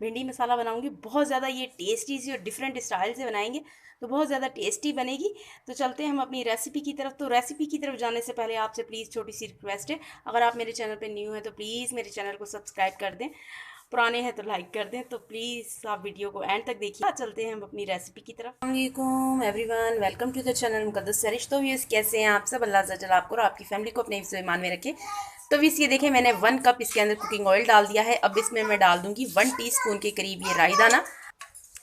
भिंडी मसाला बनाऊंगी। बहुत ज़्यादा ये टेस्टी सी और डिफरेंट स्टाइल से बनाएंगे तो बहुत ज़्यादा टेस्टी बनेगी। तो चलते हैं हम अपनी रेसिपी की तरफ। तो रेसिपी की तरफ जाने से पहले आपसे प्लीज़ छोटी सी रिक्वेस्ट है, अगर आप मेरे चैनल पर न्यू हैं तो प्लीज़ मेरे चैनल को सब्सक्राइब कर दें, पुराने हैं तो लाइक कर दें। तो प्लीज़ आप वीडियो को एंड तक देखिए। चलते हैं हम अपनी रेसिपी की तरफ। अस्सलाम everyone, welcome to the channel Muqaddas Sarish. तो व्यूअर्स कैसे हैं आप सब? अल्लाह ताला आपको और आपकी फैमिली को अपने हिफ्ज़ में ईमान में रखे। तो व्यूअर्स ये देखें, मैंने 1 कप इसके अंदर कुकिंग ऑयल डाल दिया है। अब इसमें मैं डाल दूंगी 1 टीस्पून के करीब ये राई दाना।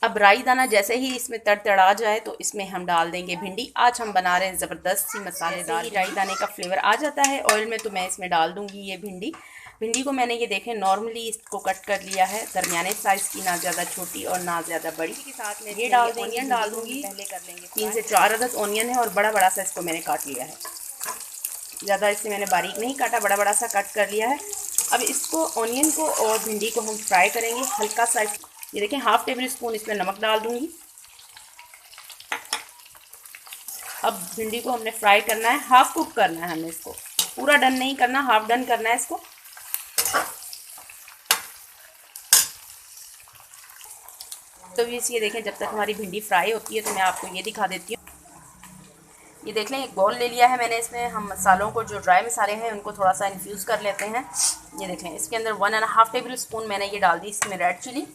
अब राई दाना जैसे ही इसमें तड़तड़ा जाए तो इसमें हम डाल देंगे भिंडी। आज हम बना रहे हैं ज़बरदस्त सी मसालेदार। राई दाने का फ्लेवर आ जाता है ऑयल में तो मैं इसमें डाल दूंगी ये भिंडी। भिंडी को मैंने ये देखें नॉर्मली इसको कट कर लिया है, दरमियाने साइज़ की, ना ज़्यादा छोटी और ना ज़्यादा बड़ी। के साथ में ये डाल देंगे, ऑनियन डाल दूंगी। पहले कर लेंगे 3 से 4 अदद ऑनियन है और बड़ा बड़ा सा इसको मैंने काट लिया है। ज़्यादा इससे मैंने बारीक नहीं काटा, बड़ा बड़ा सा कट कर लिया है। अब इसको ऑनियन को और भिंडी को हम फ्राई करेंगे हल्का सा। ये देखें 1/2 टेबल स्पून इसमें नमक डाल दूंगी। अब भिंडी को हमने फ्राई करना है, हाफ कुक करना है हमें इसको, पूरा डन नहीं करना, हाफ डन करना है इसको। तो ये देखें जब तक हमारी भिंडी फ्राई होती है तो मैं आपको ये दिखा देती हूँ। ये देख लें, एक बॉल ले लिया है मैंने। इसमें हम मसालों को, जो ड्राई मसाले हैं उनको थोड़ा सा इन्फ्यूज़ कर लेते हैं। ये देखें इसके अंदर 1.5 टेबल स्पून मैंने ये डाल दी इसमें रेड चिली।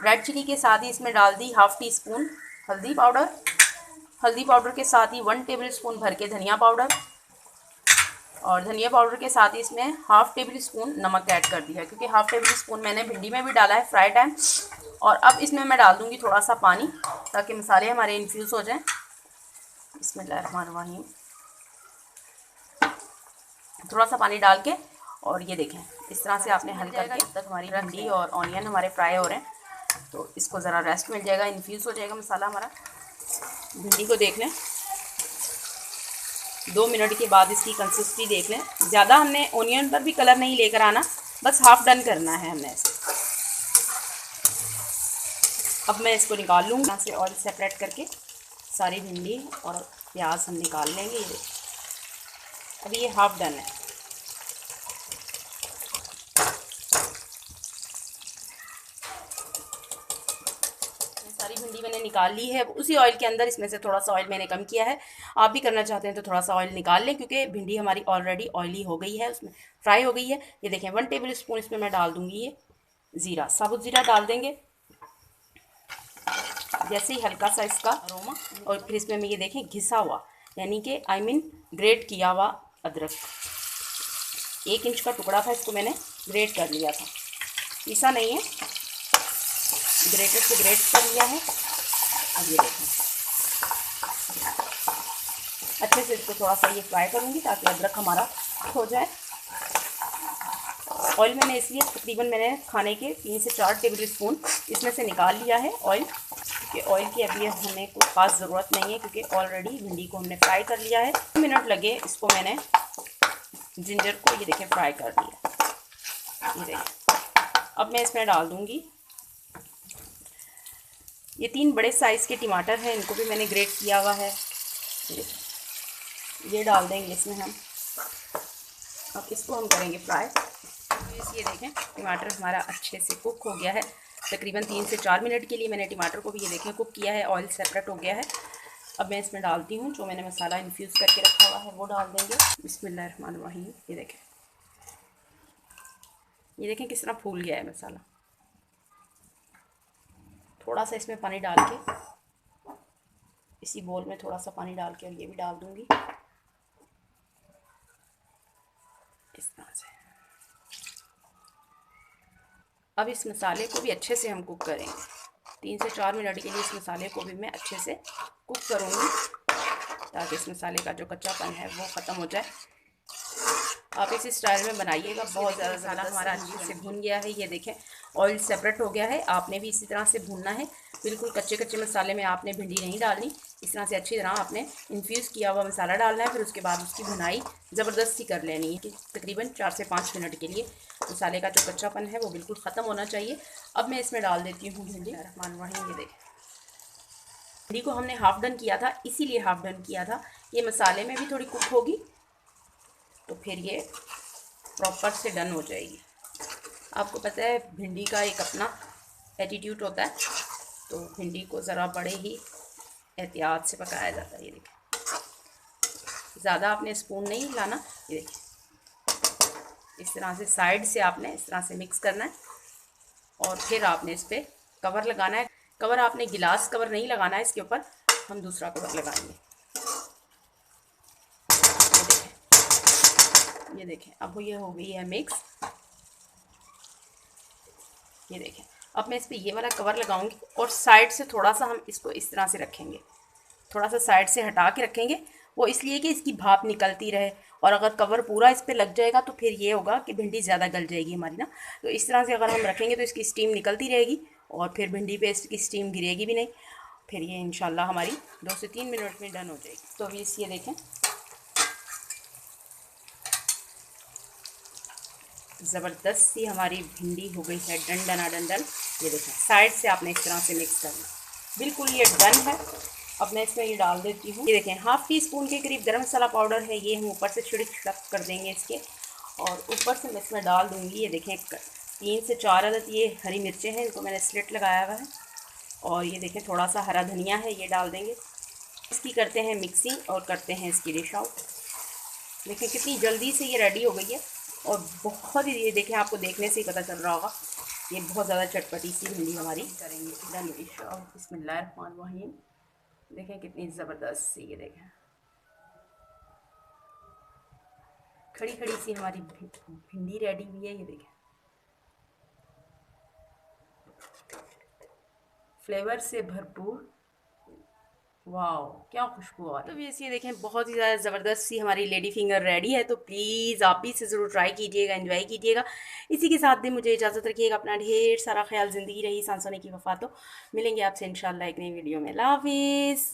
रेड चिली के साथ ही इसमें डाल दी 1/2 टीस्पून हल्दी पाउडर। हल्दी पाउडर के साथ ही 1 टेबल स्पून भर के धनिया पाउडर, और धनिया पाउडर के साथ ही इसमें 1/2 टेबल स्पून नमक ऐड कर दिया है, क्योंकि 1/2 टेबल स्पून मैंने भिंडी में भी डाला है फ्राई टाइम। और अब इसमें मैं डाल दूंगी थोड़ा सा पानी ताकि मसाले हमारे इन्फ्यूज़ हो जाएं। बिस्मिल्लाहिर्रहमानिर्रहीम। थोड़ा सा पानी डाल के, और ये देखें इस तरह से आपने हल करके, जब तक हमारी भिंडी और ऑनियन हमारे फ्राई हो रहे हैं तो इसको ज़रा रेस्ट मिल जाएगा, इन्फ्यूज़ हो जाएगा मसाला हमारा। भिंडी को देख लें, 2 मिनट के बाद इसकी कंसिस्टेंसी देख लें। ज़्यादा हमने ऑनियन पर भी कलर नहीं लेकर आना, बस हाफ डन करना है हमने इसे। अब मैं इसको निकाल लूँगी यहाँ से, ऑयल सेपरेट करके सारी भिंडी और प्याज हम निकाल लेंगे। ये अभी ये हाफ डन है। सारी भिंडी मैंने निकाल ली है। उसी ऑयल के अंदर इसमें से थोड़ा सा ऑयल मैंने कम किया है। आप भी करना चाहते हैं तो थोड़ा सा ऑयल निकाल लें, क्योंकि भिंडी हमारी ऑलरेडी ऑयली हो गई है, उसमें फ्राई हो गई है। ये देखें 1 टेबल स्पून इसमें मैं डाल दूँगी ये ज़ीरा, साबुत ज़ीरा डाल देंगे जैसे ही हल्का सा इसका अरोमा। और फिर इसमें मैं ये देखें घिसा हुआ, यानी कि ग्रेट किया हुआ अदरक, 1 इंच का टुकड़ा था, इसको मैंने ग्रेट कर लिया था, पीसा नहीं है, ग्रेटेड से ग्रेट कर लिया है। अब ये देखें अच्छे से इसको थोड़ा सा ये फ्राई करूँगी ताकि अदरक हमारा हो जाए। ऑयल मैंने इसलिए तकरीबन मैंने खाने के 3 से 4 टेबल स्पून इसमें से निकाल लिया है ऑयल, क्योंकि ऑयल की अभी हमें कोई ख़ास ज़रूरत नहीं है, क्योंकि ऑलरेडी भिंडी को हमने फ्राई कर लिया है। 2 मिनट लगे इसको, मैंने जिंजर को ये देखें फ्राई कर लिया। ये देखें अब मैं इसमें डाल दूँगी ये 3 बड़े साइज़ के टमाटर हैं, इनको भी मैंने ग्रेट किया हुआ है, ये डाल देंगे इसमें हम। अब इसको हम करेंगे फ्राई। ये देखें टमाटर हमारा अच्छे से कुक हो गया है, तकरीबन 3 से 4 मिनट के लिए मैंने टमाटर को भी ये देखें कुक किया है, ऑयल सेपरेट हो गया है। अब मैं इसमें डालती हूँ जो मैंने मसाला इन्फ्यूज़ करके रखा हुआ है, वो डाल देंगे। बिस्मिल्लाहिर्रहमानिर्रहीम। ये देखें किस तरह फूल गया है मसाला। थोड़ा सा इसमें पानी डाल के, इसी बोल में थोड़ा सा पानी डाल के, और ये भी डाल दूँगी इस तरह से। अब इस मसाले को भी अच्छे से हम कुक करेंगे, 3 से 4 मिनट के लिए इस मसाले को भी मैं अच्छे से कुक करूँगी ताकि इस मसाले का जो कच्चापन है वो ख़त्म हो जाए। आप इसी स्टाइल में बनाइएगा। बहुत ज़्यादा मसाला हमारा अच्छे से भुन गया है, ये देखें ऑयल सेपरेट हो गया है। आपने भी इसी तरह से भुनना है, बिल्कुल कच्चे कच्चे मसाले में आपने भिंडी नहीं डालनी। इस तरह से अच्छी तरह आपने इन्फ्यूज़ किया हुआ मसाला डालना है, फिर उसके बाद उसकी भुनाई ज़बरदस्ती कर लेनी है कि तकरीबन 4 से 5 मिनट के लिए मसाले का जो कच्चापन है वो बिल्कुल ख़त्म होना चाहिए। अब मैं इसमें डाल देती हूँ भिंडी। ये देखें भिंडी को हमने हाफ डन किया था, इसीलिए हाफ डन किया था, ये मसाले में भी थोड़ी कुक होगी तो फिर ये प्रॉपर से डन हो जाएगी। आपको पता है भिंडी का एक अपना एटीट्यूड होता है, तो भिंडी को ज़रा बड़े ही एहतियात से पकाया जाता है। ये देखिए, ज़्यादा आपने स्पून नहीं लाना। ये देखिए, इस तरह से साइड से आपने इस तरह से मिक्स करना है और फिर आपने इस पर कवर लगाना है। कवर आपने गिलास कवर नहीं लगाना है इसके ऊपर, हम दूसरा कवर लगाएंगे। ये देखें, अब ये हो गई है मिक्स। ये देखें, अब मैं इस पर ये वाला कवर लगाऊंगी और साइड से थोड़ा सा हम इसको इस तरह से रखेंगे, थोड़ा सा साइड से हटा के रखेंगे। वो इसलिए कि इसकी भाप निकलती रहे, और अगर कवर पूरा इस पर लग जाएगा तो फिर ये होगा कि भिंडी ज़्यादा गल जाएगी हमारी ना। तो इस तरह से अगर हम रखेंगे तो इसकी स्टीम निकलती रहेगी और फिर भिंडी पे इसकी स्टीम गिरेगी भी नहीं। फिर ये इंशाल्लाह हमारी 2 से 3 मिनट में डन हो जाएगी। तो अभी ये देखें, ज़बरदस्त सी हमारी भिंडी हो गई है डन डना डन। ये देखें, साइड से आपने इस तरह से मिक्स करना, बिल्कुल ये डन है। अब मैं इसमें ये डाल देती हूँ। ये देखें, हाफ़ टी स्पून के करीब गरम मसाला पाउडर है, ये हम ऊपर से छिड़क कर देंगे इसके, और ऊपर से मैं इसमें डाल दूँगी। ये देखें, 3 से 4 अदद ये हरी मिर्चें हैं, इनको मैंने स्लिट लगाया हुआ है। और ये देखें, थोड़ा सा हरा धनिया है, ये डाल देंगे। इसकी करते हैं मिक्सिंग और करते हैं इसकी डिश आउट। देखें कितनी जल्दी से ये रेडी हो गई है और बहुत ही, ये देखें आपको देखने से ही पता चल रहा होगा, ये बहुत ज़्यादा चटपटी सी भिंडी हमारी करेंगे डन डिश। और बिस्मिल्लाहिर्रहमानिर्रहीम, देखें कितनी ज़बरदस्त सी, ये देखें खड़ी खड़ी सी हमारी भिंडी रेडी हुई है। ये देखें, फ्लेवर से भरपूर, वाह क्या खुशबू आ रही है। तो ये देखें, बहुत ही ज़्यादा ज़बरदस्त सी हमारी लेडी फिंगर रेडी है। तो प्लीज़ आप भी इसे ज़रूर ट्राई कीजिएगा, एंजॉय कीजिएगा। इसी के साथ भी मुझे इजाज़त रखिएगा, अपना ढेर सारा ख्याल। ज़िंदगी रही सांसों की वफ़ा। तो मिलेंगे आपसे इंशाल्लाह एक नई वीडियो में। अल्लाह हाफ़िज़।